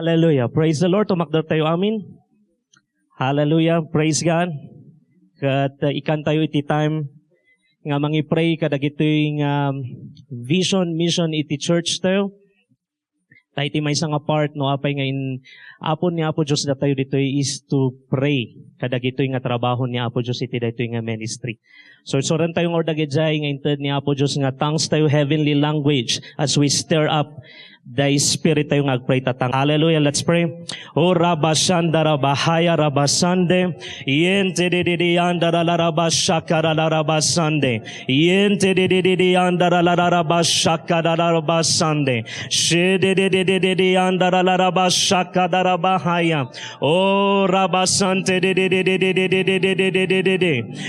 Hallelujah. Praise the Lord. Tumakdar tayo amin. Hallelujah. Praise God. Kat ikan tayo iti time nga mangi-pray kadag ito'y vision, mission iti church tayo. Tayo iti may nga part no apay nga apon ni Apo Diyos na tayo dito is to pray. Kadag ito'y nga trabaho ni Apo Diyos iti dito'y nga ministry. So soran tayong ordagedjay nga inted ni Apo Diyos nga tongues tayo heavenly language as we stir up the Spirit tayo ngagpray tatang. Hallelujah. Let's pray. O Rabashanda Rabahaya Rabasande. Yente de andara Rabashakara Rabasande. Yente de andara Rabashakara Rabasande. Shede de andara Rabashakara Rabahaya. O Rabasante de.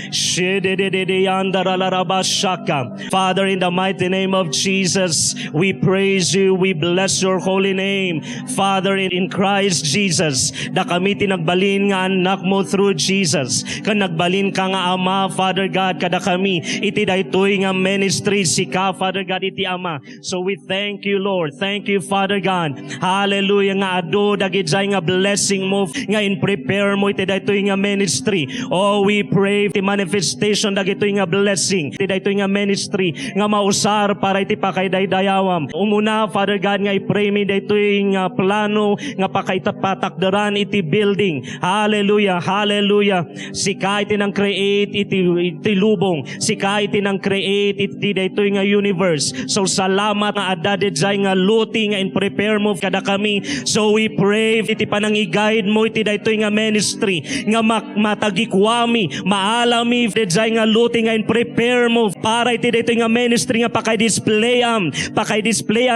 Shede de andara Rabashaka. Father, in the mighty name of Jesus, we praise you. We bless your holy name. Father, in Christ Jesus, da kami tinagbalin nga anak mo through Jesus. Kan nagbalin ka nga Ama, Father God, kada kami, iti daytoy nga ministry, sika, Father God, iti Ama. So we thank you, Lord. Thank you, Father God. Hallelujah, nga ado, dagijay nga blessing mo, nga in-prepare mo, iti daytoy nga ministry. Oh, we pray, iti manifestation, dagitoy nga blessing, iti daytoy nga ministry, nga mausar, para iti pakaidaydayawam. Umuna, Father God, nga i-pray mi daytoy nga plano nga pakaitapatakdaran iti building. Hallelujah, hallelujah. Sika iti nang create iti lubong. Sika iti nang create iti daytoy nga universe. So salamat nga adadedjay nga luti nga in prepare mo kada kami. So we pray iti panangi-guide mo iti daytoy nga ministry nga matagikwami, maalami dedjay nga luti nga in prepare mo para iti daytoy nga ministry nga pakay-displayan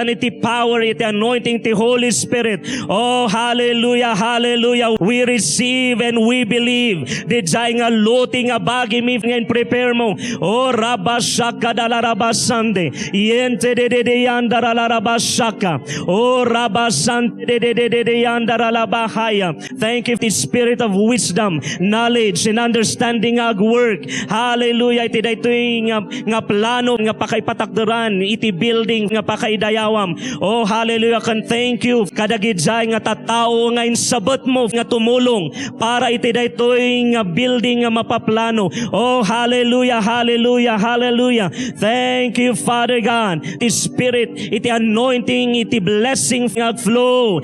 iti power, iti anointing, iti Holy Spirit. Oh, hallelujah, hallelujah. We receive and we believe. Dijay nga luti nga bagi mi nga prepare mo. Oh, rabashaka dalarabasande. Yente de yandara larabashaka. Oh, rabasante de yandara labahaya. Thank you, the Spirit of wisdom, knowledge, and understanding ag work. Hallelujah. Iti daytoy nga plano nga pakaipatakdaran, iti building nga pakaidayawam. Oh, hallelujah, kan thank you kadagidjay nga tattao nga insabot mo nga tumulong para iti daytoy nga building nga mapaplano. Oh, hallelujah, hallelujah, hallelujah. Thank you, Father God. Iti Spirit, iti anointing, iti blessing agflow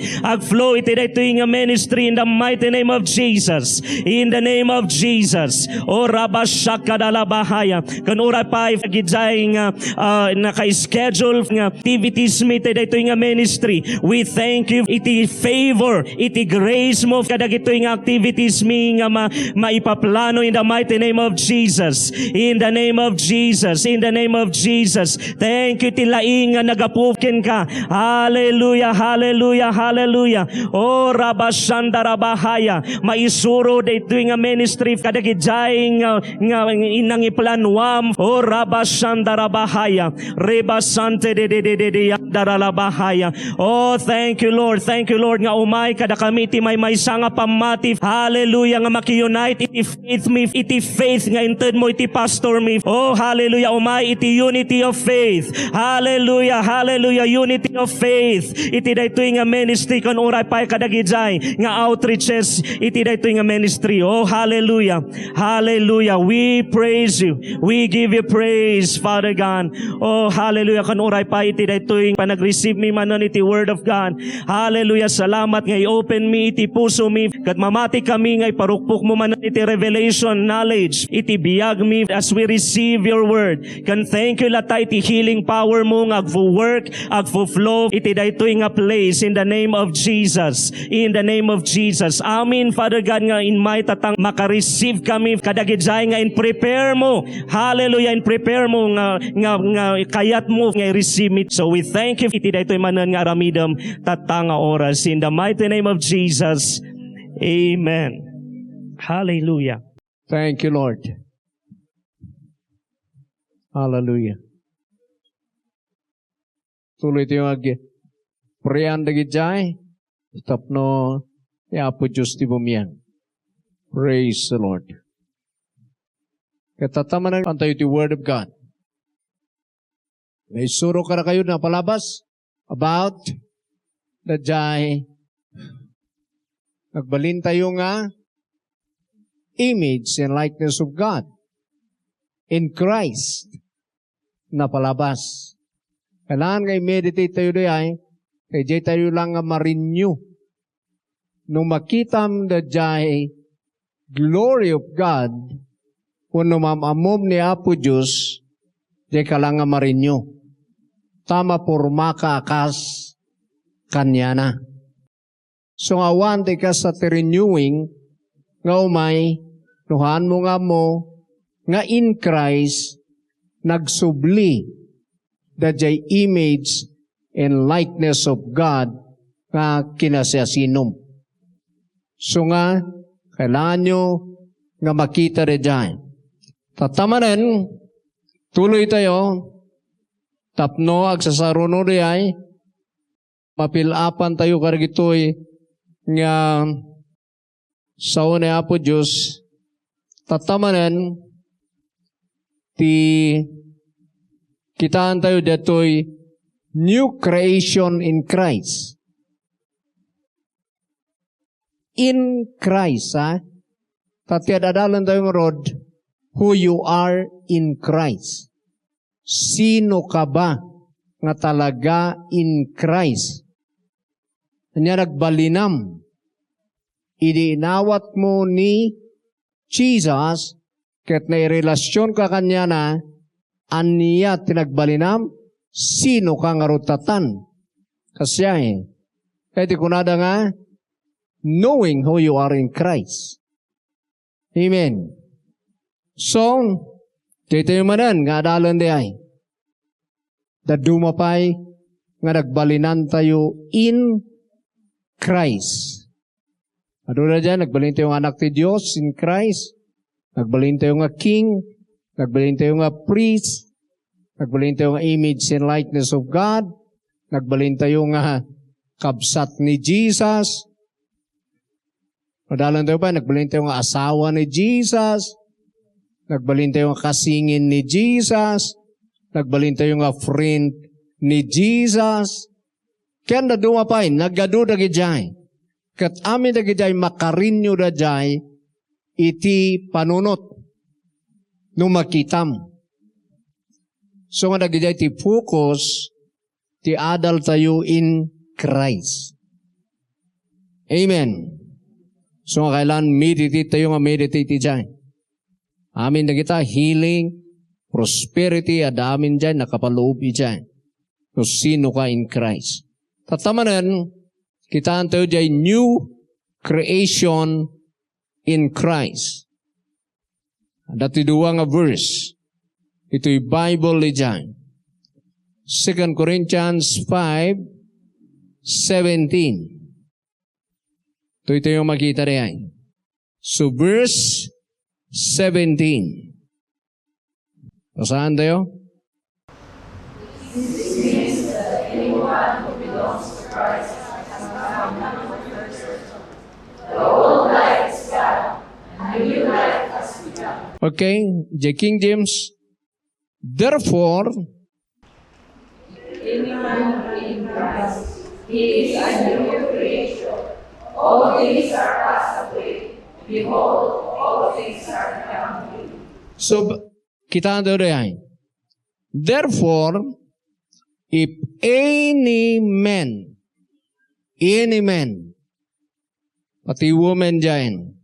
iti daytoy nga ministry in the mighty name of Jesus. In the name of Jesus. Oh, rabashaka dalabahaya. Kan ura pa gidjay nga naka-schedule nga activities mi iti daytoy nga ministry. We thank you iti favor, iti grace mo kadag ito'y nga activities mi nga maipaplano in the mighty name of Jesus. In the name of Jesus. In the name of Jesus. Thank you iti laing nga nagapukin ka. Hallelujah, hallelujah, hallelujah. Oh, rabashanda rabahaya. Maisuro daytoy nga ministry kadag ijay nga inang iplanuam. Oh, rabashanda rabahaya. Rebasante de daralabahaya. Oh, thank you, Lord. Thank you, Lord, nga umay kada kami iti may nga pamati. Hallelujah, nga maki-unite iti faith nga inted mo iti pastor mi. Oh, hallelujah, umay iti unity of faith. Hallelujah, hallelujah, unity of faith. Iti daytoy nga ministry kon uray pay kadagijay nga outreaches iti daytoy nga ministry. Oh, hallelujah, hallelujah. We praise you. We give you praise, Father God. Oh, hallelujah, kon uray pay iti daytoy panag-receive mi manon iti word of God. Hallelujah. Salamat nga i-open mi iti puso mi. Kat mamati kami nga iparukpok mo manon iti revelation, knowledge. Iti biyag mi as we receive your word. Kan thank you lata iti healing power mo nga agfo-work, agfo-flow. Iti daytoy nga place in the name of Jesus. In the name of Jesus. Amen, Father God, nga in my tatang makareceive kami kadagidjay nga in prepare mo. Hallelujah. In prepare mo nga kayat mo nga i-receive it. So we thank you iti daytoy manan nga aramidam tatanga oras in the mighty name of Jesus. Amen. Hallelujah. Thank you, Lord. Hallelujah. Tuloy tayo prayan dagijay. Tapno Apo Diyos ti bumiyan. Praise the Lord. Katataman na antayo ti Word of God. May suro ka na kayo na palabas about the jay nagbalin tayo nga image and likeness of God in Christ na palabas. Kailangan nga meditate tayo doon kay jay tayo lang nga ma-renew. Nung makita mo na jay glory of God, kung numamamom ni Apo Diyos, jay ka lang nga ma-renew. Tama porma ka akas kanya na. So awan ka sa renewing, nga umay, nuhan mo nga in Christ, nagsubli, da jay image and likeness of God, nga kinasasinom. So nga, kailangan nyo nga makita rin dyan. Tatamanin, tuloy tayo, tapno, agsasaruno rin ay, mapilapan tayo karagitoy, nga sa una Apo Diyos, tatamanin, kitaan tayo datoy new creation in Christ. In Christ, tatiadadalan tayo ng rod, who you are in Christ. Sino ka ba nga talaga in Christ? Kanya nagbalinam. Idiinawat mo ni Jesus, ket na irelasyon ka kanya na, aniya tinagbalinam, sino ka nga rutatan? Kasi kaya di kunada nga, knowing who you are in Christ. Amen. So, dito yung manan, nga adalan di ay, dadumapay, nga nagbalinan tayo in Christ. Ano na dyan, nagbalin tayo nga anak ti Diyos in Christ, nagbalin tayo nga king, nagbalin tayo nga priest, nagbalin tayo nga image and likeness of God, nagbalin tayo nga kabsat ni Jesus, madalan tayo pa, nagbalin tayo nga asawa ni Jesus, nagbalin tayo nga kasingin ni Jesus, nagbalin tayo nga friend ni Jesus, kaya na dumapay, nagadu dagi jay, kat amin dagi jay makarinyo da jay, iti panunot, nung makitam. So nga dagi jay ti focus, ti adal tayo in Christ. Amen. So nga kailan meditate tayo nga meditate dyan. Amin na kita healing, prosperity, adamin dyan, nakapaloob dyan. So sino ka in Christ? Tatamanan, kitaan tayo dyan, new creation in Christ. Dati duwa nga verse. Ito'y Bible dyan. 2 Corinthians 5:17. Ito yung makita riyan. So verse 17. Saan tayo? Okay, the King James. Therefore, anyone in Christ, he is a new creation. All things are passed away. Behold, all things are become new. so, kita tayo riyan. Therefore, if any man, pati woman dyan,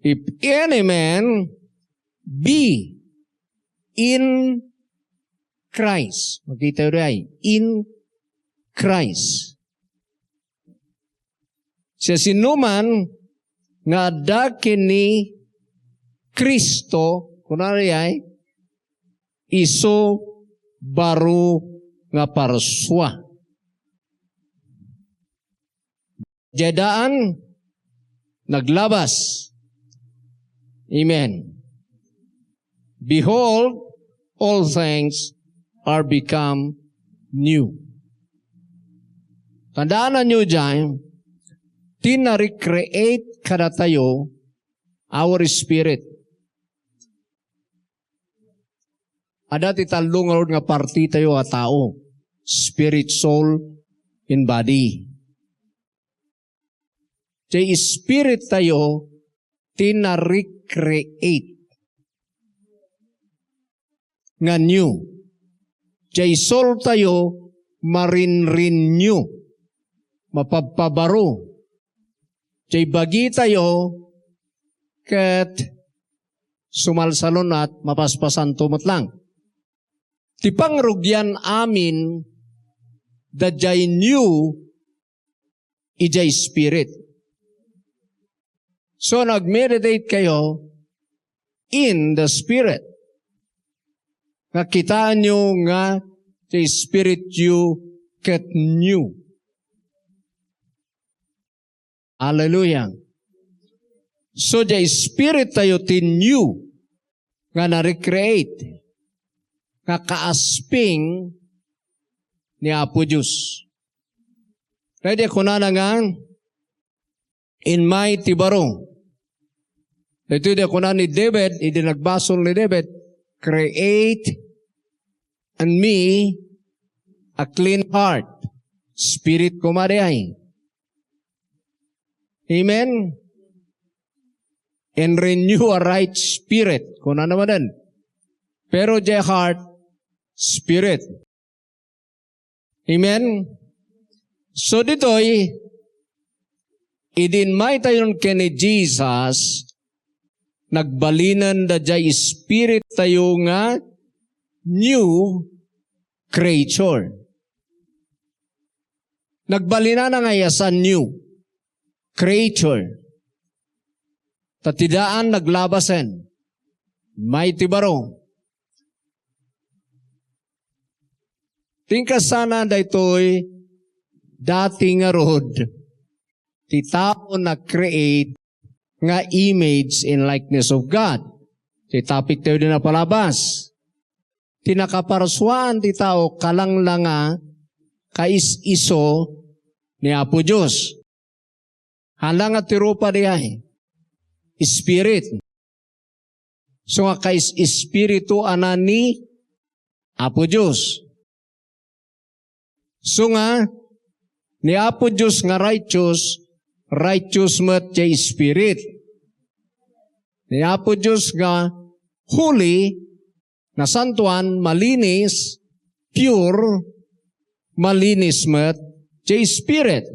if any man be in Christ, makita rin, in Christ. Siya sinuman nga dakin ni Kristo, kunwari ay, iso baru nga parswa. Jadaan, naglabas. Amen. Behold, all things are become new. Tandaan na nyo dyan, tina-recreate kada tayo our spirit. Ada ti talong nga parti tayo a tao. Spirit, soul, and body. Jay spirit tayo, tina-recreate. Nga new. Jay soul tayo, marin-renew. Mapapabaro. Jay bagi tayo, kat sumalsalon at mapaspasan tumot lang. Tipang rugyan amin, da jay new, ijay spirit. So nag-meditate kayo in the spirit. Nakitaan nyo nga jay spirit you ket new. Hallelujah. So jay spirit tayo tin new nga na-recreate nga kaasping ni Apo Diyos. Ready ko na nga in my tibaro. Ito di ko na ni David, hindi nagbasol ni David, create in me a clean heart. Spirit ko mariay. Amen? And renew a right spirit. Kung ano naman din. Pero the heart, spirit. Amen? So dito'y, idinmay tayo kini Jesus, nagbalinan da jay spirit tayo nga new creature. Nagbalinan na nga sa new creature. Tatidaan naglabasen. May tibaro. Tingka sana daytoy dating nga rod ti tao na create nga image and likeness of God. Ti topic tayo din na palabas. Tinakaparaswaan ti tao kalanglanga kais-iso ni Apo Diyos. Halang at tirupa diay. Spirit. So nga kais-espiritu anani Apo Diyos. So nga, ni Apo Diyos nga righteous mat jay spirit. Ni Apo Diyos nga holy, na santuan, malinis, pure, malinis mat jay spirit.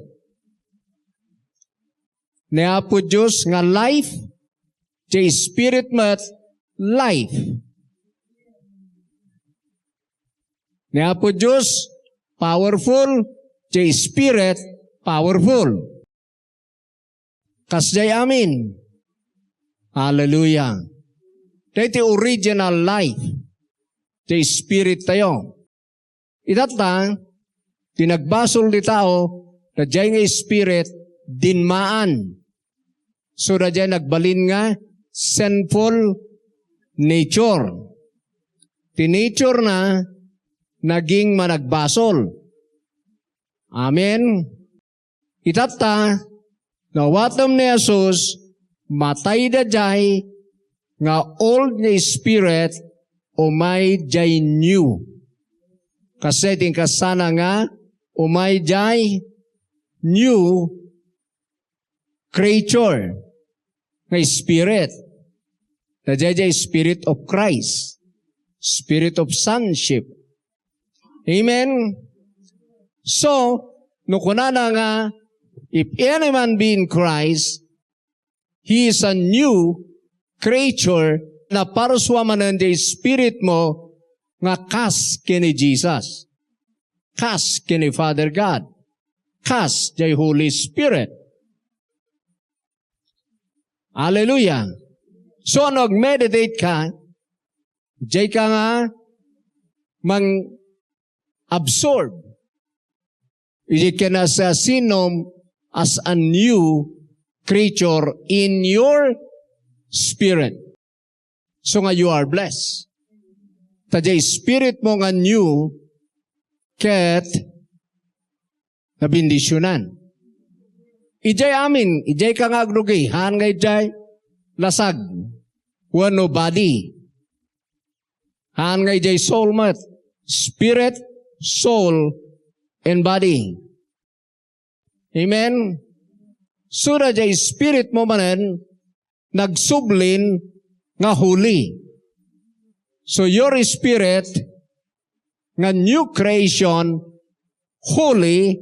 Ni Apo Diyos nga life, jay spirit mat life. Ni Apo Diyos powerful, jay spirit powerful. Kasjay amin. Hallelujah. Dito original life. Jay spirit tayo. Itata, pinagbasol di tao, na jay nga spirit, dinmaan. So na jay nagbalin nga, sinful nature. Ti-nature na, naging managbasol. Amen. Itata, nawatam ni Jesus, matay da jay, nga old ni spirit, umay jay new. Kasi tingkasana nga, umay jay new creature, nga spirit. Na jay spirit of Christ, spirit of sonship. Amen? So, nukunana nga, if any man be in Christ, he is a new creature na paruswamanan di spirit mo nga kas kini Jesus. Kas kini Father God. Kas di Holy Spirit. Hallelujah. So, nag-meditate ka, di ka nga absorb. Hindi ka na sa sinom as a new creature in your spirit. So nga you are blessed. Tajay spirit mo nga new ket nabindisyonan. Ijay amin, ijay ka nga agrugay, han nga ijay lasag. Wano body. Han nga ijay soul mat. Spirit, soul, and body. Amen? Sura jay spirit mo manen, nagsublin nga huli. So your spirit, nga new creation, Holy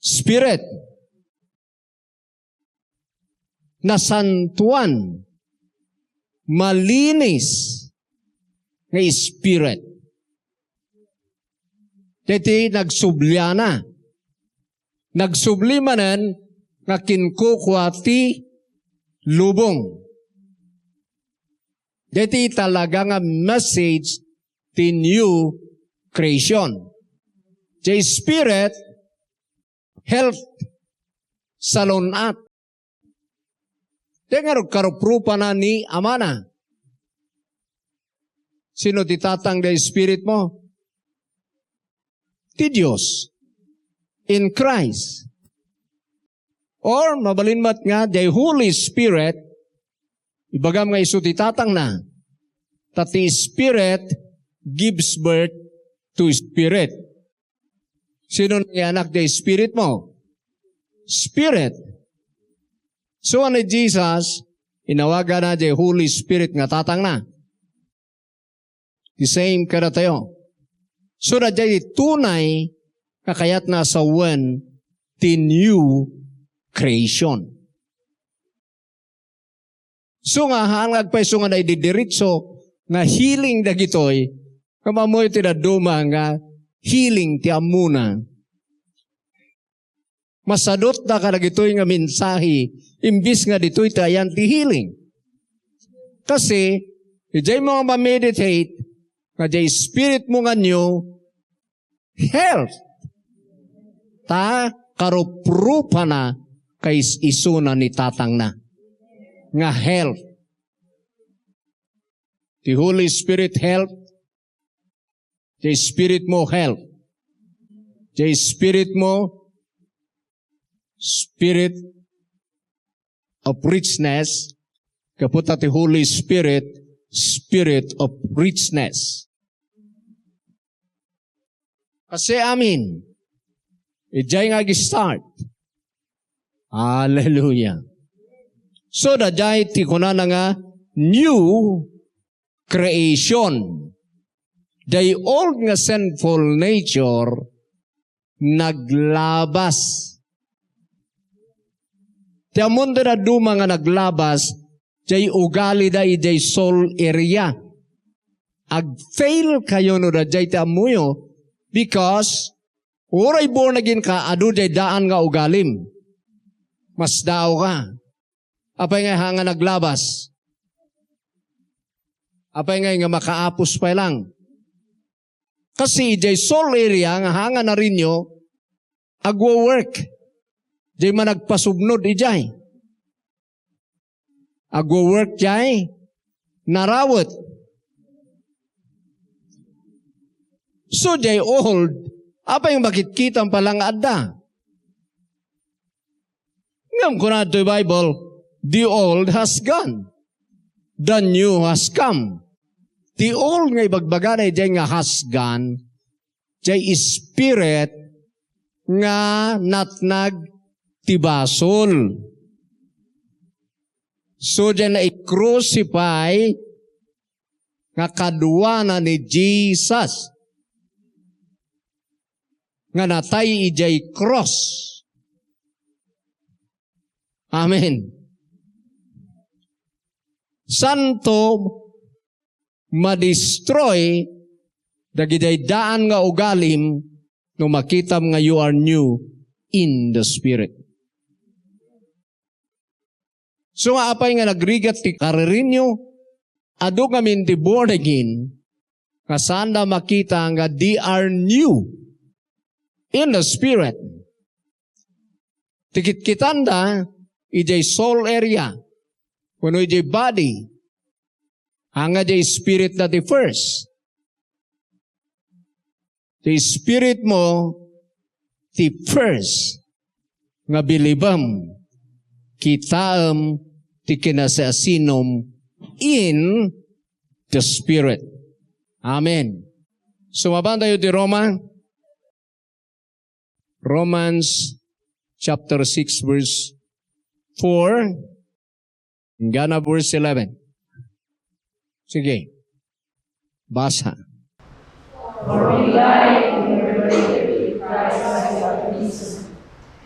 Spirit. Nasantuan, malinis nga spirit. Diti nagsubliana. Nagsublimanan nga kinkukwa ti lubong. Diti talaga nga message ti new creation. Jay spirit, health, salonat. Dengar karuprupa na ni Amana. Sino titatang da spirit mo? Ti Diyos. In Christ. Or, mabalinmat nga, the Holy Spirit, ibagam nga iso titatang na, that the Spirit gives birth to Spirit. Sino na anak the Spirit mo? Spirit. So, ano Jesus, inawagan na the Holy Spirit nga tatang na. The same kada tayo. So, na jay tunay, kakayat na sa one, the new creation. So nga, hangag pa iso nga na ididiritso, nga healing da gitoy, kamamoy tinaduma nga healing ti amuna. Masadot na ka na gitoy nga mensahe, imbis nga ditoy tayan ti healing. Kasi, ijay mo nga ma-meditate, nga jay spirit mo nga nyo, health. Ta, karuprupa na, kay isuna ni tatang na. Nga health. The Holy Spirit health. The Spirit mo health. The Spirit mo, Spirit of richness. Kaputa ti Holy Spirit, Spirit of richness. Kasi amin, ijay nga start. Hallelujah. So, dajay ti kuna na nga new creation. The old nga sinful nature naglabas. Ti amundo na duma nga naglabas, jay ugali da ijay soul area. Ag-fail kayo no da jay ti amuyo because oray born again ka, adu jay daan nga ugalim. Mas dao ka. Apay nga hanga naglabas. Apay nga makaapos pa lang. Kasi jay soul area nga hanga na rin nyo, agwo-work. Jay managpasubnod ijay. Agwo-work jay, narawat. So jay old, apay nga bakit kitang palang adda? Ngam ko na ito Bible, the old has gone. The new has come. The old nga ibagbaga na dyan nga has gone, dyan spirit nga natnag tibasol. So dyan na i-crucify nga kadwa na ni Jesus. Nga natay ijay cross. Amen. Santo ma-destroy dagiday daan nga ugalim no makitam nga you are new in the Spirit. So nga apay nga nagrigat ti karirinyo, adu kami ti born again, kasanda makita nga they are new in the Spirit. Tikit kitanda, ijay soul area, kuno ijay body, hanga jay spirit na di first. Jay spirit mo, ti first, nga bilibam, kitaam, ti kinasasinom, in the Spirit. Amen. Sumaban tayo di Romans chapter 6 verse 4, hanggang na verse 11. Sige, basa. For we died and were buried with Christ by baptism,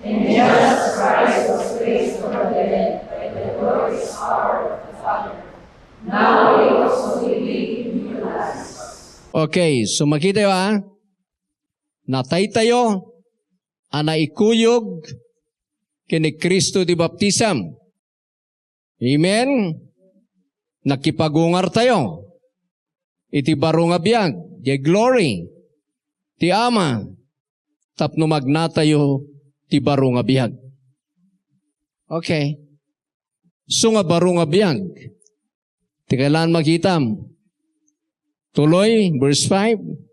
and just as Christ was raised from the dead by the glorious power of the Father, now we also live in new lives. Okay, so makita yun natay tayo, anaikuyog, kini Kristo di baptism. Amen? Nakipagungar tayo. Iti baro nga biyag, di glory, ti ama, tapno magnatayo, ti baro nga biyag. Okay. So nga baro nga biyag, ti kailan makitam. Tuloy, verse 5.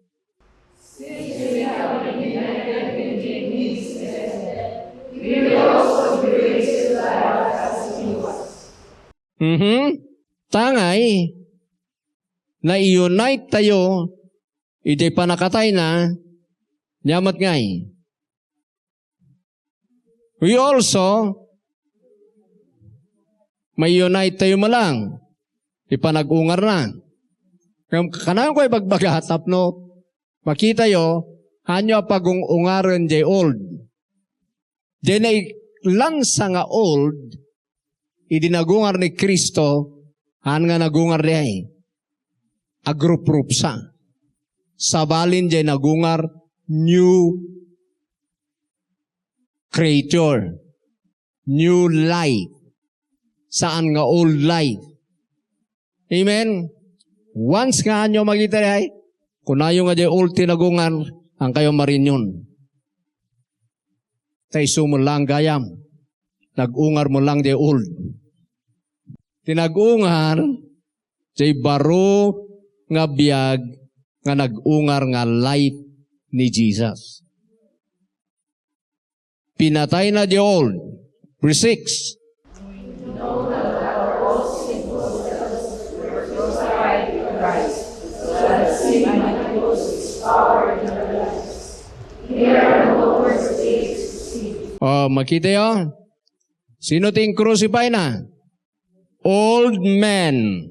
Tangay, na i-unite tayo, iti panakatay na, nyamat ngay. We also, may unite tayo malang, ipanag-ungar na. Kanang ko'y bagbagatap, no? Makita yo, hanyo pag-ungaran jay old. Jay na lansa nga old, idinagungar ni Kristo, han nga nagungar diay. Agrup-rup sa. Sabalin jay nagungar, new creature. New life. Saan nga old life? Amen? Once nga nyo magita diay, kunayo nga jay old tinagungar, ang kayo marinyon. Tay sumulang gayam. Nag-ungar mo lang jay old. Tinag-ungar, jay baro nga biyag nga nag-ungar nga life ni Jesus. Pinatay na jay old. Verse 6. Oh, makita yun? Sino ting crucify na? Old man.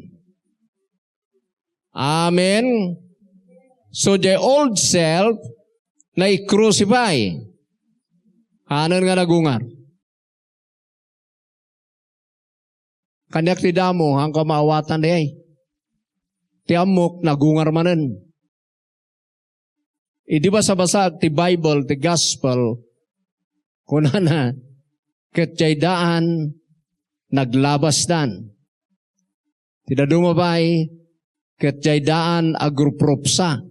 Amen. So the old self na i-crucify. Anan nga nagungar? Kanyak ti damo, ang kamaawatan di ay. Ti amok, nagungar manen. Di ba sa basa ti Bible, ti Gospel, kuna na, katyaydaan, naglabas dan. Tida dumabay, katyaydaan, agropropsa.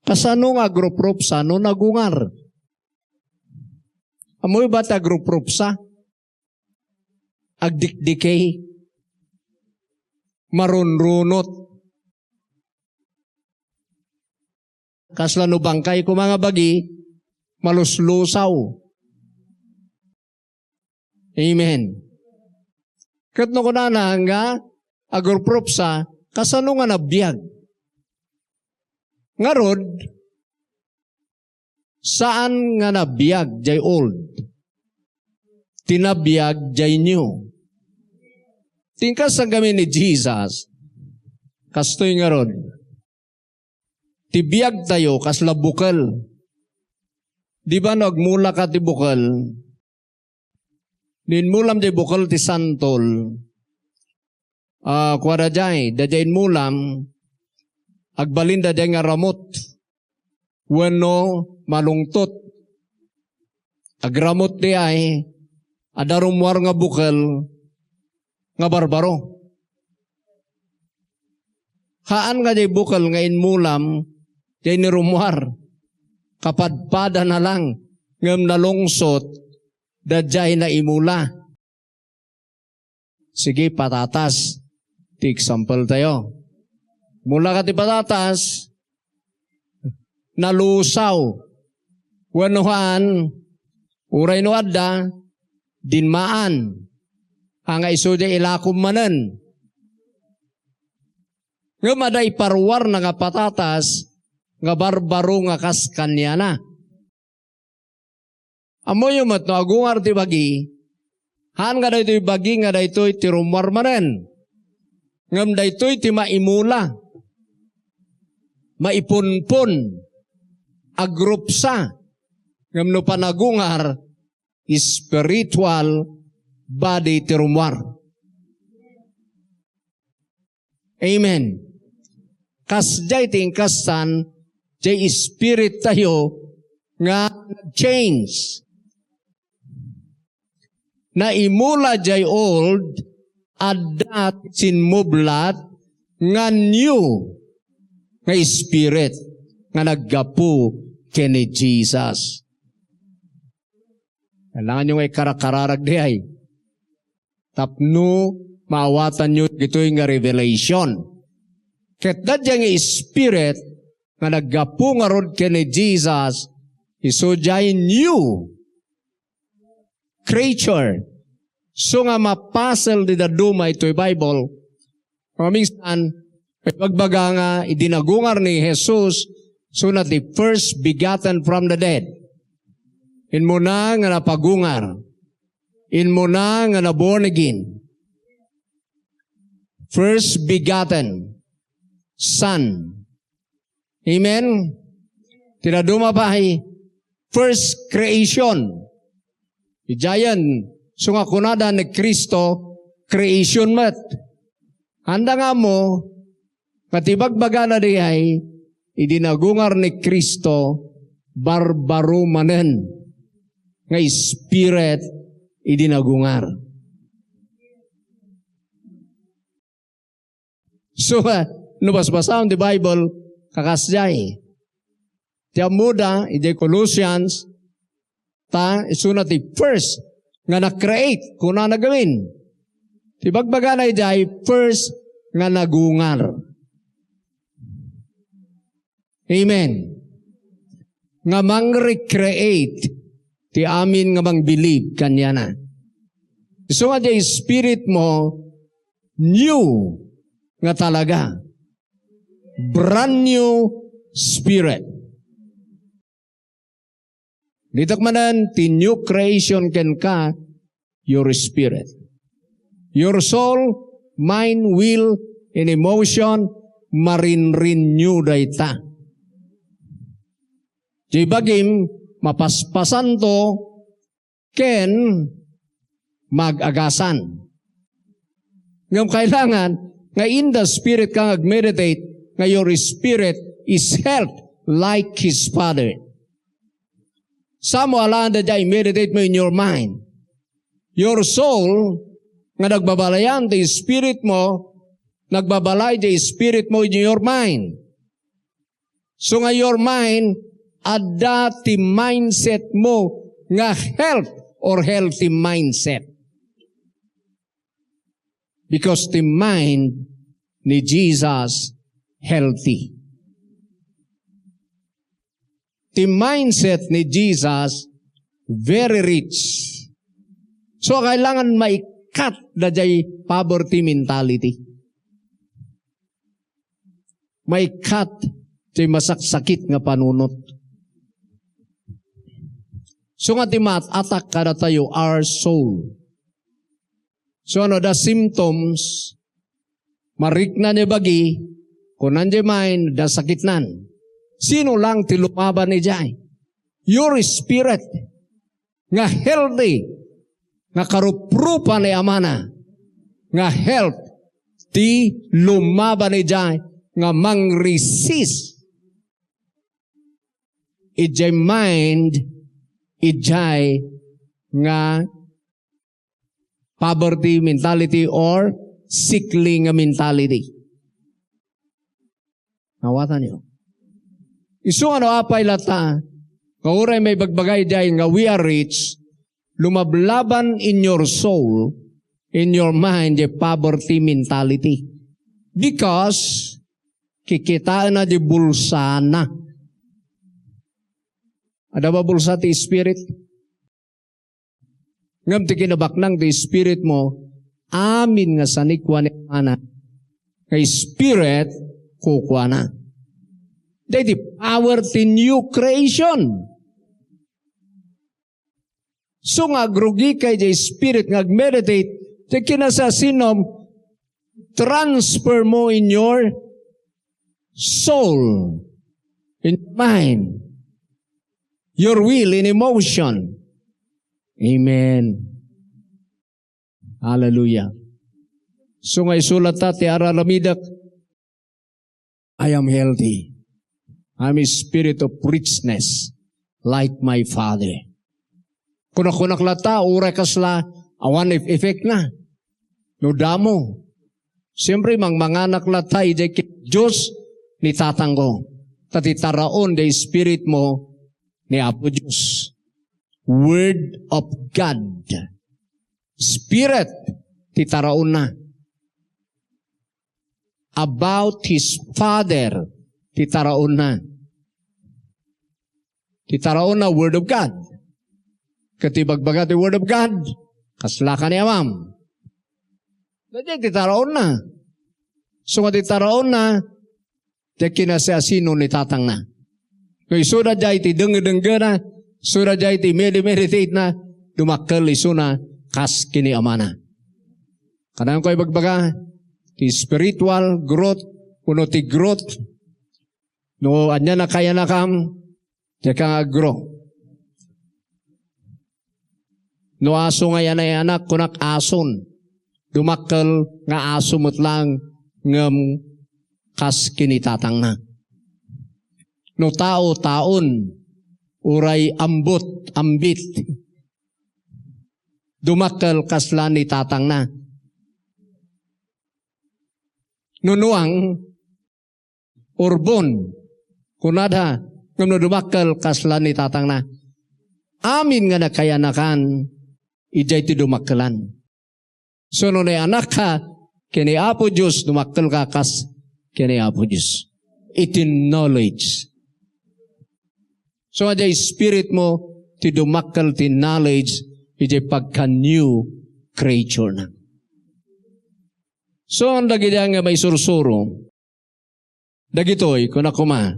Kasano nga agropropsa, no nagungar? Amoy ba't agropropsa? Agdikdikay, marunrunot. Kaslano bangkay ko mga bagi, maluslusaw. Amen. Katno ko na nga, agropropsa, kasano nga nabiyag? Nga rod, saan nga nabiyag jay old? Tinabiyag jay new. Tingkas ang kami ni Jesus, kastoy nga rod, tibiyag tayo kasla bukal. Di ba nagmula ka ti bukal? Ninmulam jay bukal ti santol. Kwara jay, dajayin mulam, agbalin dajay nga ramot. Wano malungtot. Agramot di ay, adarumwar nga bukal, nga barbaro. Haan nga jay bukal nga inmulam, jay nirumwar, kapadpada na lang, ngam nalungsot, dajay na imula. Sige, patatas. Ti example tayo. Mula ka ti patatas, nalusaw. Wanuhan, uray no adda, dinmaan. Hanga isudya ilakom manen. Ngam ada iparwar na nga patatas, nga barbaro nga kas kanya na. Amo yung mat, no, agungar ti bagi, han nga daytoy bagi nga daytoy ti rumar manen. Ngam daytoy ti maimula, maipunpun, agrupsa, ngam no panagungar, spiritual body ti rumar. Amen. Kasjay ting kasan, jay spirit tayo nga change. Na imula jay old, adat sinmublat nga new nga spirit nga naggapu kini Jesus. Kailangan nyo ngay karakararag di ay. Tapno, maawatan nyo gito'y nga revelation. Ket dadya nga spirit nga naggapu nga rod kini Jesus, iso jay new creature. So nga mapasel di daduma ito'y Bible. Paminsan, may pagbaga nga idinagungar ni Jesus, so na the first begotten from the dead. In mo na nga napagungar. In mo na nga na born again. First begotten Son. Amen? Tinaduma pa ay first creation. Ijayan, so nga kunada ni Kristo, creation mat. Handa nga mo, katibagbaga na di ay, idinagungar ni Kristo, barbaro manen, nga spirit, idinagungar. So, nubas-basahon di Bible, kakasjay. Tiya muda, ijay Colossians, isunat ti first, nga na-create, kuna nagawin. Tibagbaga na ijay, first, nga nagungar. Amen. Nga mang-recreate, ti amin nga mang-believe, kanya na. So nga jay spirit mo, new, nga talaga. Brand new spirit. Ditak manan, ti new creation ken ka, your spirit. Your soul, mind, will, and emotion, marin-renew dayta. Di bagim, mapaspasan to, ken mag-agasan. Ngam kailangan, nga in the spirit kang ag-meditate, nga your spirit is health like His Father. Samo alaan da dyan, meditate mo in your mind. Your soul, nga nagbabalayan, the spirit mo, nagbabalay the spirit mo in your mind. So nga your mind, ada ti mindset mo, nga health or healthy mindset. Because the mind ni Jesus healthy. The mindset ni Jesus very rich. So kailangan maikat na jay poverty mentality. Maikat jay masaksakit nga panunot. So nga timat attack kada tayo our soul. So ano, the symptoms, marikna niya bagi, kung nandiyan mind, da sakitnan. Sino lang tilumaban ni Jai? Your spirit, nga healthy, nga karuprupa ni Amana, nga health, ti lumaban ni Jai, nga mang-resist. Ijay mind, ijay nga poverty mentality or sickly nga mentality. Nawatan niyo. Isu ano apay lata, kauray may bagbagay dahil nga we are rich, lumablaban in your soul, in your mind, the poverty mentality. Because, kikitaan na di bulsa na. Ada ba bulsa ti spirit? Ngam ti kinabaknang ti spirit mo, amin nga sanikwa ni mana, kay spirit, kukwa na. They the power ti new creation. So nga agrugi kay jay spirit nga meditate di kinasasinom transfer mo in your soul, in mind, your will, in emotion. Amen. Hallelujah. So nga isulat ta ti aralamidak, I am healthy. I'm a spirit of richness like my Father. Kunak-kunak lata, uray kasla, awan effect na. No damo. Siyempre, manganak lata, ijay Diyos, ni tatanggo. Tatitaraon, the spirit mo, ni Apo Diyos. Word of God. Spirit, titaraon na. About His Father, titaraon na. Titaraon na, Word of God. Katibagbaga the Word of God, kasla ka ni Amam. Dadi, titaraon na. So nga titaraon na, di kinasasino ni tatang na. Kaya sura jay ti deng-dengga na, sura jay ti meditate na, dumakal iso na, kas kini amana. Kanang ko'y bagbaga, ti spiritual growth, kuno ti growth, no anya na kaya na kam, di ka grow. No aso nga yan ay anak, kunak ason. Dumakal nga aso mo't lang ngam kas kinitatang na. No tao, taon, uray ambot, ambit. Dumakal kasla ni tatang na. Nunuang, urbon, kunada, ngam no dumakal kasla ni tatang na. Amin nga nakayanakan, ijay ti dumakalan. So no na anak ka, kini Apo Diyos, dumakal ka kas, kini Apo Diyos. Itin knowledge. So ajay spirit mo, ti dumakal ti knowledge, ijay pagka new creature na. So ang dagi nga may sursuro, dagitoy, kung ako ma,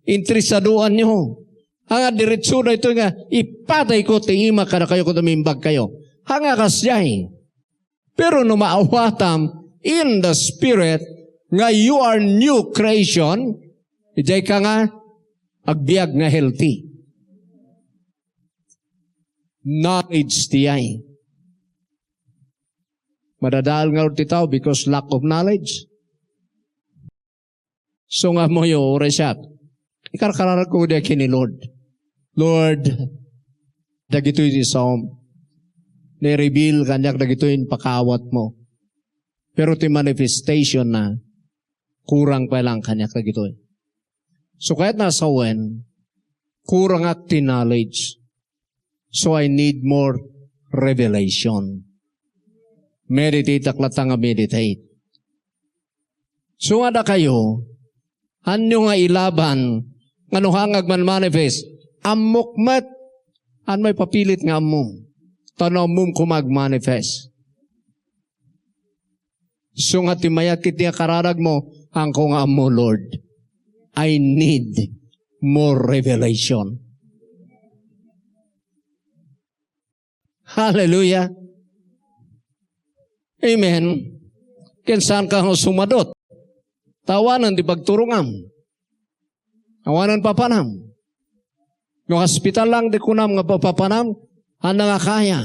interesaduan nyo. Hanga diretso na ito nga, ipatay ko, tingima ka na kayo kung tumimbag kayo. Hanga kasyay. Pero no maawatam, in the spirit, nga you are new creation, ijay ka nga, agbiag nga healthy. Knowledge tiyay. Madadal nga urti tao because lack of knowledge. So nga mo yo, resyak. Ikarkararag ko diya kini Lord. Lord, dagito'y di Psalm. Ni-reveal kanyak dagito'y pakawat mo. Pero ti manifestation na, kurang pa lang kanyak dagito'y. So kahit nasa wen, kurang at ti knowledge. So I need more revelation. Meditate aklata nga meditate. So nga kayo, anyo nga ilaban, ngano hangag man manifest, amukmat, an may papilit nga amum. Tanaw mum kumag-manifest. So nga timayakit niya kararag mo, ang ko nga mo, Lord, I need more revelation. Hallelujah. Amen. Kinsan ka ho sumadot. Tawanan di pagturungam. Awanan papanam. No hospital lang di kunam nga papapanam, handa nga kaya,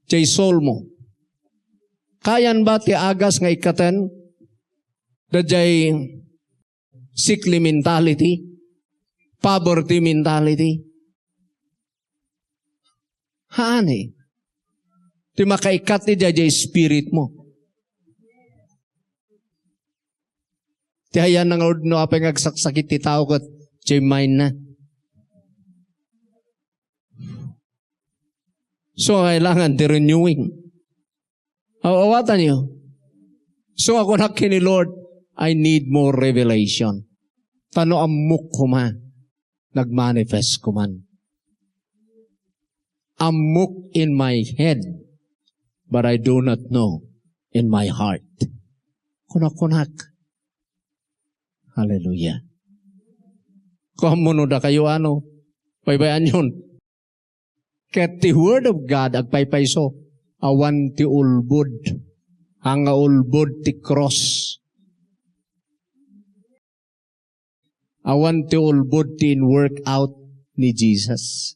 jay soul mo. Kayan ba ti agas nga ikaten, da jay sickly mentality, poverty mentality? Haani? Ti makaikat ni jay spirit mo. Ti hayan nga no apay ngagsaksakit ti tao kat jay mind na. So, kailangan di renewing. Awatan niyo. So, ako na kini Lord, I need more revelation. Tano amok ko man, nagmanifest ko man. Amok in my head, but I do not know in my heart. Kunak-kunak. Hallelujah. Kung munod na kayo baybayan yun. Ket the word of God agpaypayso, awan ti ulbod, ang ulbod ti cross. Awan ti ulbod ti in work out ni Jesus.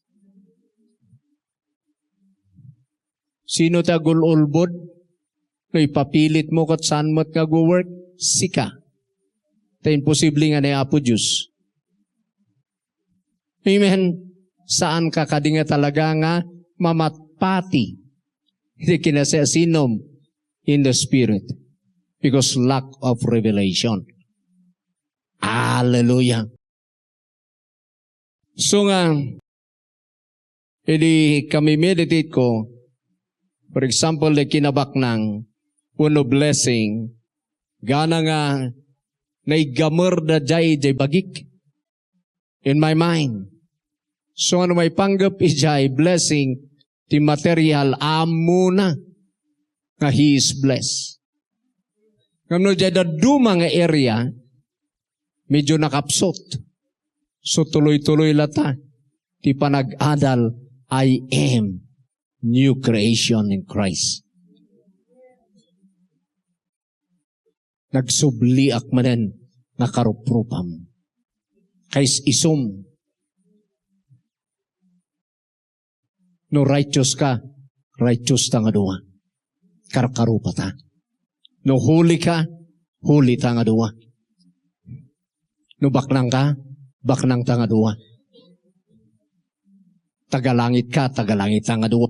Sino tagul ulbod? No ipapilit mo kat saan mo't kag-work? Sika. Ta imposible nga na Apo Diyos. Amen. Saan ka kadinga talaga nga mamatpati? Hindi kinasasinom in the Spirit. Because lack of revelation. Hallelujah. So nga, edi kami meditate ko, for example, kinabak ng uno blessing, gana nga naigamar na jay bagik in my mind. So ano may panggap ijay blessing, ti material amo na nga he is blessed. Ngam jay da dumang area, medyo nakapsot. So tuloy-tuloy lata. Ti panag-adal, I am new creation in Christ. Nagsubliak manen nga karuprupam. Kais isum. No righteous ka, righteous ta nga duwa. Karkarupa ta. No holy ka, holy ta nga duwa. No baknang ka, baknang ta nga duwa. Tagalangit ka, tagalangit ta nga duwa.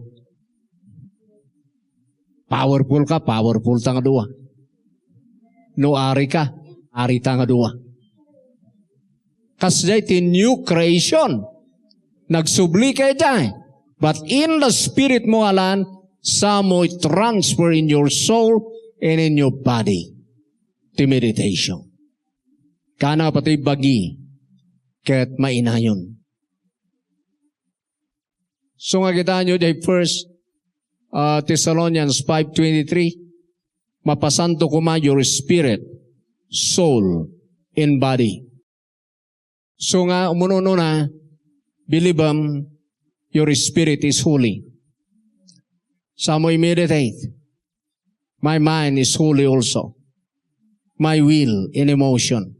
Powerful ka, powerful ta nga duwa. No ari ka, ari ta nga duwa. Kasday ti new creation. Nagsubli kayo dyan. But in the spirit mo alan, sa mo transfer in your soul and in your body. Ti meditation. Kana pati bagi, ket mainayon. So nga kita nyo, day 1 Thessalonians 5:23, mapasanto kuma your spirit, soul, and body. So nga, umuno na, believe your spirit is holy. Sa mo meditate, my mind is holy also. My will and emotion.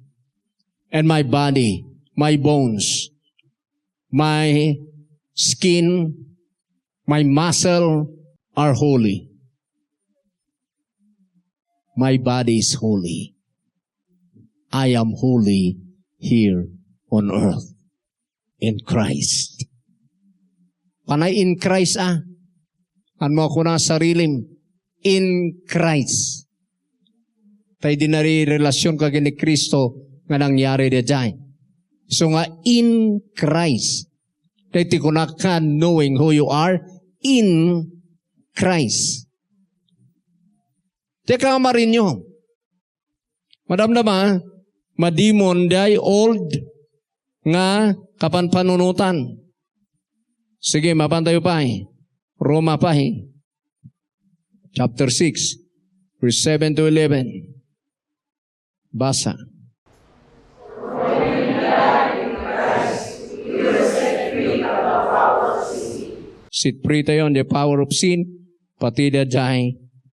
And my body, my bones, my skin, my muscle are holy. My body is holy. I am holy here on earth in Christ. Panay in Christ Ano ako na sarilim? In Christ. Tayo din na relasyon kag ni Kristo nga nangyari na dyan. So nga, in Christ. Dahil kunakan knowing who you are in Christ. Teka marin nyo. Madamdama, madimon day old nga kapanpanunutan. Sige, mapantayo pa Roma pa Chapter 6, verse 7 to 11. Basa. Set free tayo on the power of sin, pati the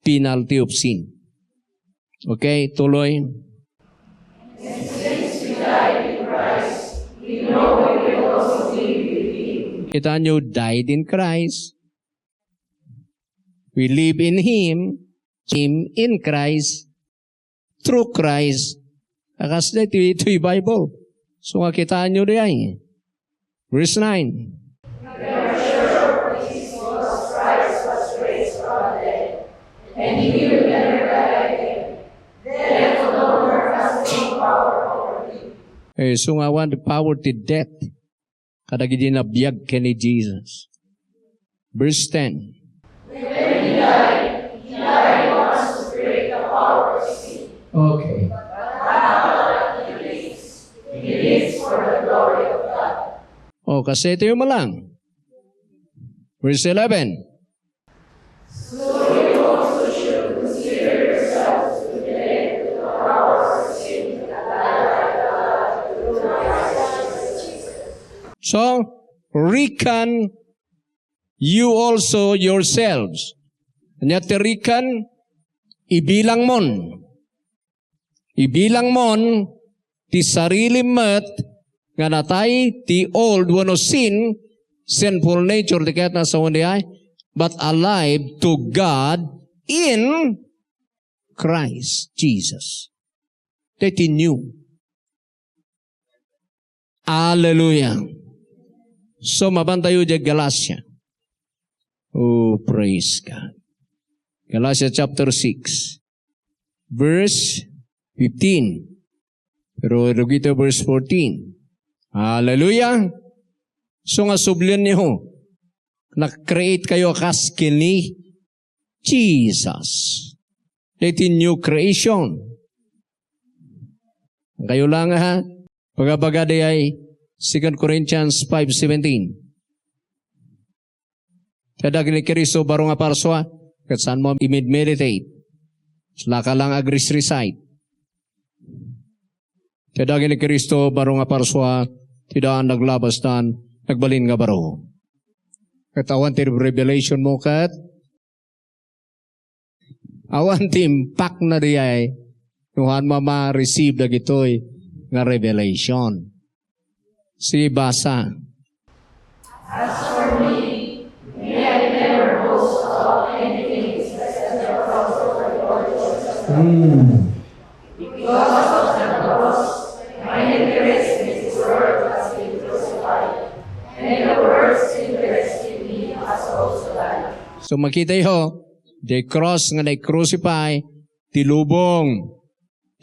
penalty of sin. Okay, tuloy. And since we died in Christ, we know we will also live with Him. Kita nyo, died in Christ. We live in Him in Christ, through Christ. Akas na ito'y Bible. So nga kita nyo diyan. Verse 9. And He will never die again. Death no longer has any power over me. So nga the power to death. Kadagi din nabiyag ka ni Jesus. Verse 10. When He died once to break the power of sin. Okay. But now that He lives for the glory of God. Kasi ito yung malang. Verse 11. So, reckon you also yourselves. Anya terikan, ibilang mon. Ibilang mon, ti sarili met, nga natay, ti old, wano sin, sinful nature, di kaya nasa ay, but alive to God in Christ Jesus. That he knew. Hallelujah. So, mabantayo dyan Galatia. Oh, praise God. Galatia chapter 6, verse 15. Pero dito verse 14. Hallelujah. So nga sublian niyo, na-create kayo kas kini Jesus. That in new creation. Kayo lang ha, pagabagade ay 2 Corinthians 5:17. Kada ni Kristo baro nga parswa, kat saan mo imid-meditate. Laka lang agris recite. Kada ni Kristo baro nga parswa, tidak naglabas tan, nagbalin nga baro. Katawan ti revelation mo kat, awan ti impact na di ay, nuhan ma-receive na gito'y nga revelation. Sige, basa. As for me, may I never boast about anything except the cross of the Lord Jesus Christ. Because of the cross, my interest in His word has been crucified, and the word's interest in me has also died. So makita yo, the cross nga na-crucify, tilubong,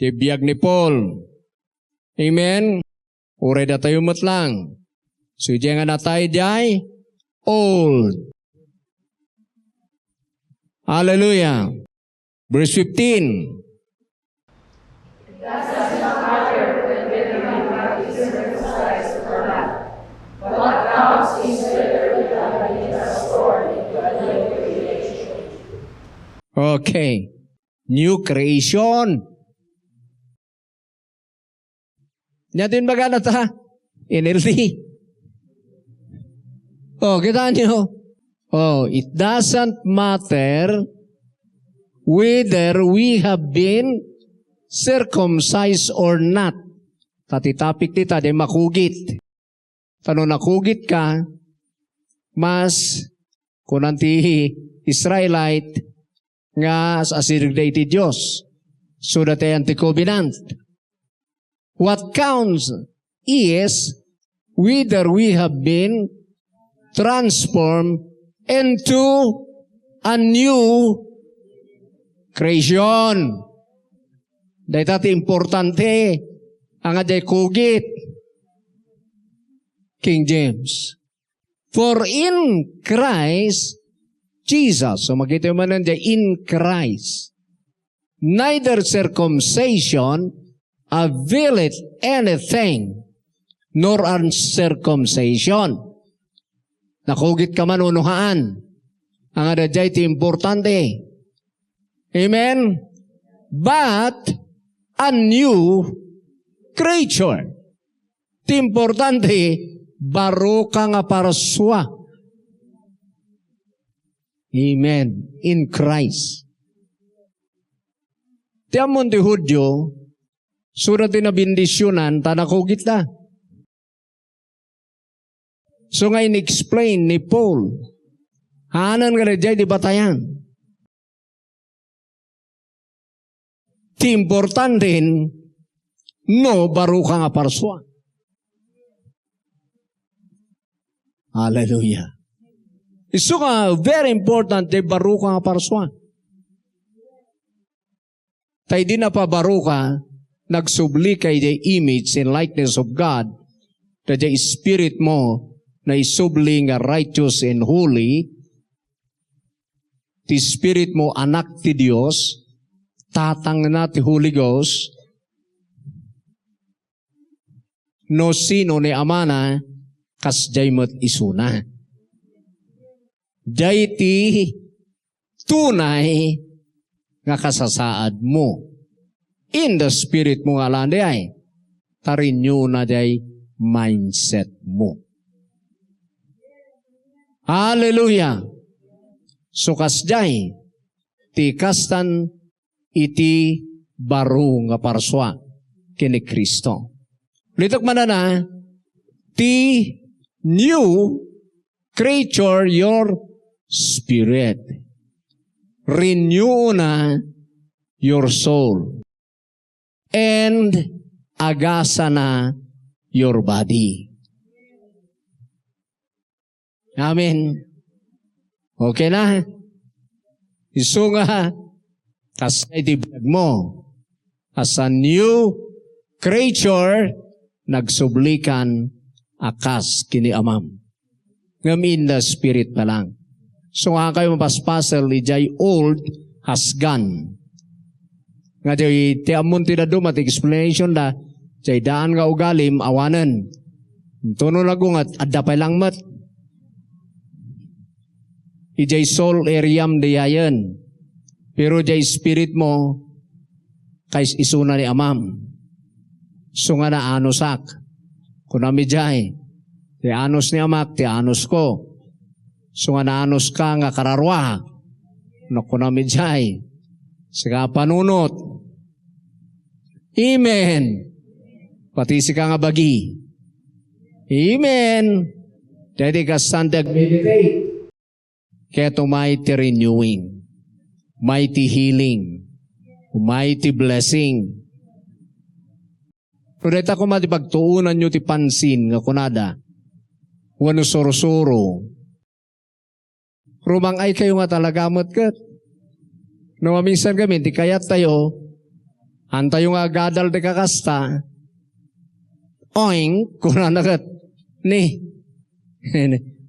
the biyag ni Paul. Amen? Ure da tayo matlang. So diyan nga natay diay, old. Hallelujah. Verse 15. That does not matter whether we have been circumcised or not. What counts is whether we have been restored into a new creation. Okay. New creation. Natin baga na ta? NLT. Oh, kita nyo. Oh, it doesn't matter whether we have been circumcised or not. Tatitapik tita, de makugit. Tano nakugit ka, mas kunanti Israelite nga sa asirigdated Diyos. So that ay anti-covenant. What counts is whether we have been transformed into a new creation. Dahil tati importante ang aday kugit. King James. For in Christ Jesus, so makita mo man nandiyan, in Christ, neither circumcision availeth anything, nor uncircumcision. Nakugit ka man unuhaan. Ang adadjay ti importante. Amen? But, a new creature. Ti importante, baro ka nga parswa. Amen. In Christ. Ti amon ti Hudyo, surat na bindisyonan, tanakugit na. So nga in-explain ni Paul, hanan nga na dyan di batayan. Ti importante, no, baro ka nga parswa. Hallelujah. So nga, very important, baro ka nga parswa. Tay di na pa baro ka, nagsubli kay the image and likeness of God, na the spirit mo, na isubli nga righteous and holy, ti spirit mo anak ti Diyos, tatang na ti Holy Ghost, no sino ni amana, kas jay mo't isuna. Jay ti tunay nga kasasaad mo. In the spirit mo nga lang ay, tarinyo na jay mindset mo. Hallelujah. So kasjay, ti kastan iti baro nga parswa kini Kristo. Litok manana, ti new creature your spirit. Renew na your soul. And agasa na your body. Amen. Okay na? Isu nga, kasay tibag mo, as a new creature, nagsublikan akas kini amam. Ngam in the spirit pa lang. So nga kayo mapaspasal, ijay old has gone. Nga jay tiamon tinadum at explanation da, jay daan nga ugalim, awanan. Tuno na gungat, adda pa lang mat. Ijay soul aream dayayan. Pero jay spirit mo, kais isuna ni amam. So nga na anosak. Kunami jay, ti anos ni amak, ti anos ko. So nga na anos ka nga kararwa. No kunami jay, sika panunot. Amen. Pati sika nga bagi. Amen. Jadi ka sandag meditate. Kaya ito mighty renewing, mighty healing, mighty blessing. Pero dito ako matipagtuunan nyo ti pansin nga kunada, wano soro-soro. Rumang ay kayo nga talaga matkat. No, minsan kami, di kayat tayo, antayo nga gadal de kakasta, oing, kunada kat,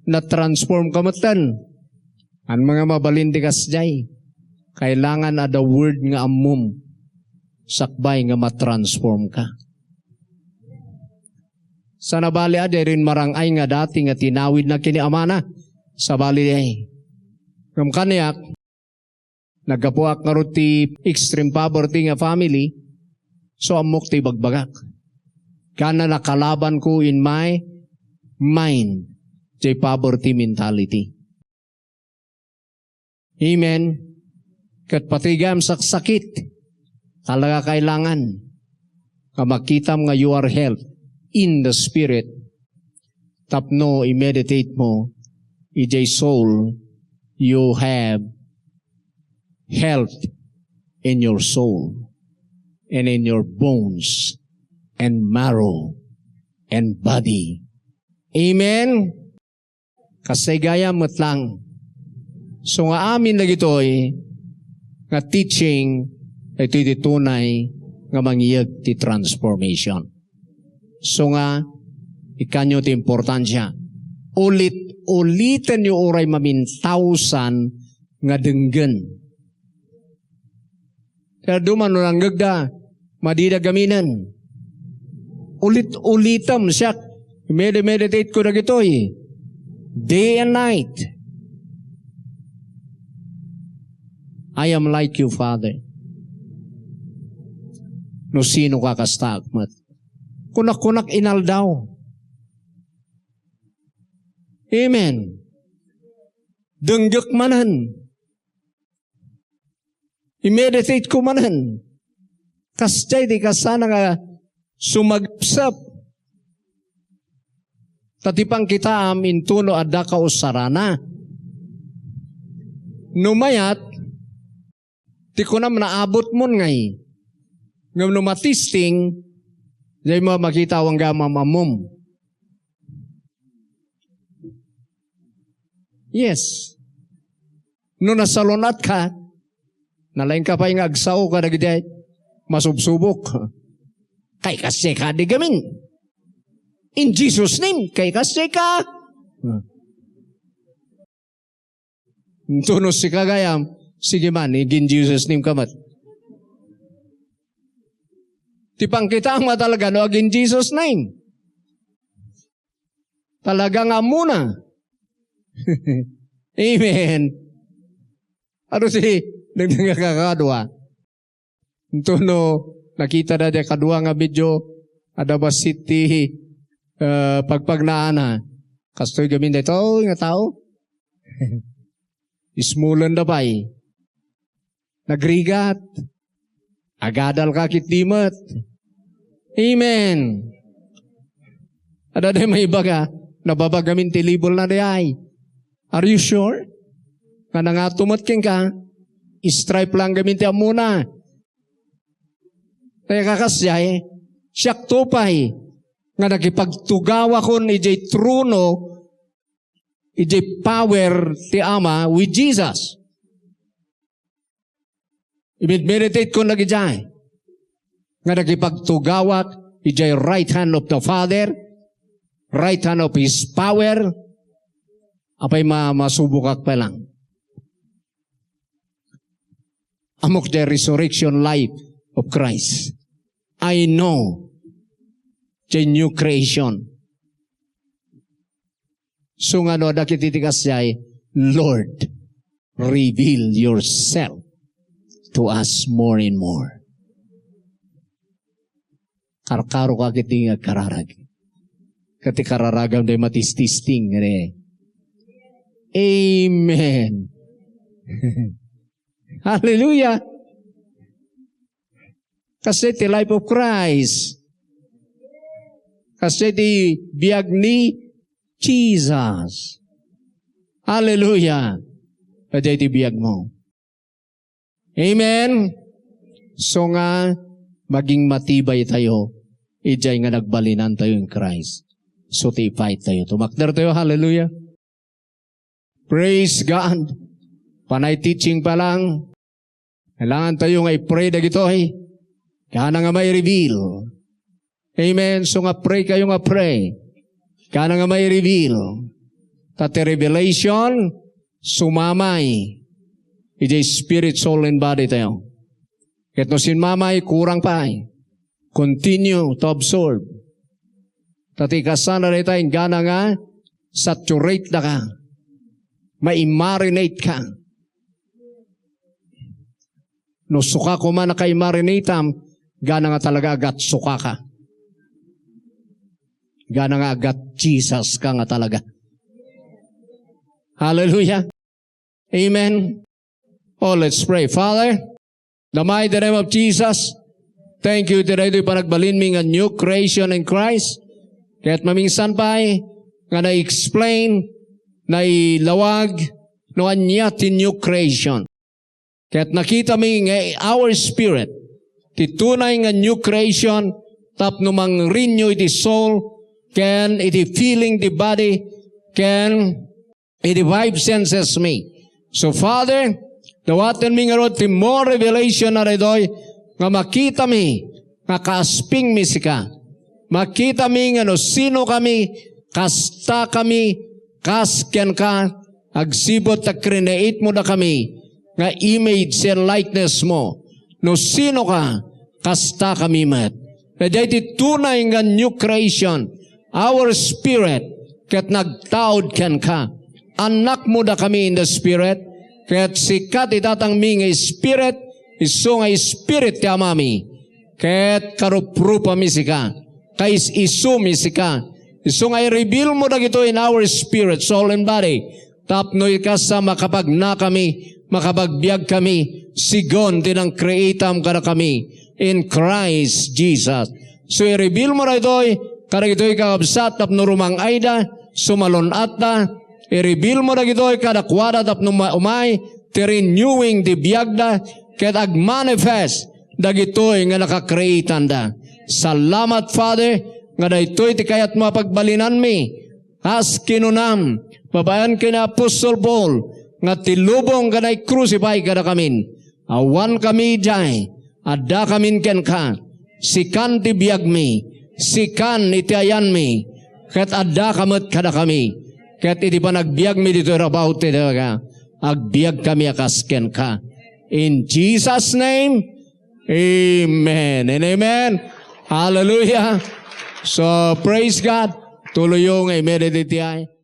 na-transform kamatan. Ang mga mabalindikas jay, kailangan na the word nga amum, sakbay nga matransform ka. Sa nabali ade rin marangay nga dati nga tinawid na kini amana, sa bali ay. Ngam kaniyak, nagkapuak nga ruti extreme poverty nga family, so amok ti bagbagak. Kana nakalaban ko in my mind, jay poverty mentality. Amen. Kat patigam saksakit, talaga kailangan kamakitam nga you are health in the spirit. Tapno, i-meditate mo, ijay soul, you have health in your soul and in your bones and marrow and body. Amen. Kasi gaya mo't lang. So nga amin na gito'y nga teaching ito tunay nga mangyag ti transformation. So nga ikanyo ti importansya. Ulitan nyo oray mamintausan nga denggen. Kaya dumano lang gagda, madidagaminan. Ulitam siya. Meditate ko na gito'y. Day and night. I am like you, Father. No sino ka kastakmat. Kunak-kunak inal daw. Amen. Denggak manan. I-meditate ko manan. Kasjay di kasana nga sumagpsap. Tatipang kita amin tuno adda ka usarana. Numayat, di ko na naabot mo ngay. Ngam numatisting, di mo makita ang gamamamum. Yes. No nasalunat ka, nalain ka pa yung agsao ka nagday, masubsubok. Kay kasi ka di gamin. In Jesus' name, kay kasi ka. Tunos si kagayam, sige man, in Jesus' name kamat. Tipang kita ang matalaga, no, in Jesus' name. Talaga nga muna. Amen. Ano si, nagkakadwa. Ito no, nakita na diya kadwa nga video, ada ba city, pagpagnaana. Kastoy gamin dito, nga tao, Ismulan da pa'y. Nagrigat. Agadal ka kitdimat. Amen. Ada day may iba ka, nababagamin tilibol na day. Are you sure? Nga nangatumat king ka, stripe lang gamin ti amuna. Kaya kakasyay, siyak tupay, nga nagipagtugawa kon ijay truno, ijay power ti Ama with Jesus. I-meditate ko lagi dyan. Nga nagipagtugawak, ijay right hand of the Father, right hand of His power, apay masubukak pa lang. Amok the resurrection life of Christ. I know the new creation. So nga no, nakititikas siya, Lord, reveal yourself to us more and more. Karkaro ka kiti nga kararag. Kati kararagam day matististing. Amen. Hallelujah. Kasi ti life of Christ. Kasi ti biyag ni Jesus. Hallelujah. Kasi ti biyag mo. Amen. So nga, maging matibay tayo, ijay nga nagbalinan tayo in Christ. So ti-fight tayo. Tumakder tayo, hallelujah. Praise God. Panay teaching pa lang. Kailangan tayo nga i-pray na gitoy. Kaya nga may reveal. Amen. So nga pray kayo nga pray. Kaya nga may reveal. Tati revelation, sumamay. Ijay spirit, soul, and body tayo. Kahit no sinmamay, kurang pa ay. Continue to absorb. Tati kasana rin tayo, gana nga, saturate na ka. Ma-marinate ka. No suka ko man na kay marinatam, gana nga talaga agat suka ka. Gana nga agat Jesus ka nga talaga. Hallelujah. Amen. Oh, let's pray. Father, the mighty name of Jesus, thank you today to panagbalin ming a new creation in Christ. Kaya't mamingsan pa nga na-explain, na-ilawag, no anyat in new creation. Kaya't nakita mi nga our spirit, titunay nga new creation, tap numang renew iti soul, can iti feeling the body, can iti five senses me. So Father, dawaten mi nga rod ti more revelation na redoy, nga makita mi, nga kaasping mi sika. Makita mi nga no sino kami, kasta kami, kasken ka, agsibot na create mo na kami, nga image and likeness mo. No sino ka, kasta kami mat. Kaya iti tunay nga new creation, our spirit, kat nagtaod ken ka. Anak mo na kami in the spirit, kaya't sikat itatang mi nga spirit, iso nga spirit ti amami. Kaya't karuprupa mi sika, kais iso mi sika. Iso nga i-reveal mo na gito in our spirit, soul, and body. Tapno ikasa makapag na kami, makapagbiag kami, sigon din ang creatam kada kami in Christ Jesus. So i-reveal mo na ito'y, kada ito'y kakabsat, tapno rumang ayda, sumalon atta, i-reveal mo na ito'y kada kwada, tapno umay, ti renewing di biagda, ket ag-manifest, dagito'y nga nakakreatan da. Salamat, Father, nga da ito'y ti kayat mapagbalinan mi, as kinunam, babayan kina Apostle Paul, nga tilubong kanay crucify kada kamin. Awan kami jay, adda kamin ken ka, sikan ti biag mi, sikan iti ayan mi, ket adda kamet kada kami, ket iti pa nagbiag mi dito rabaw ti daga, agbiag kami akas ken ka. In Jesus' name, amen and amen. Hallelujah. So praise God. Tuloy yung i-meditate ay.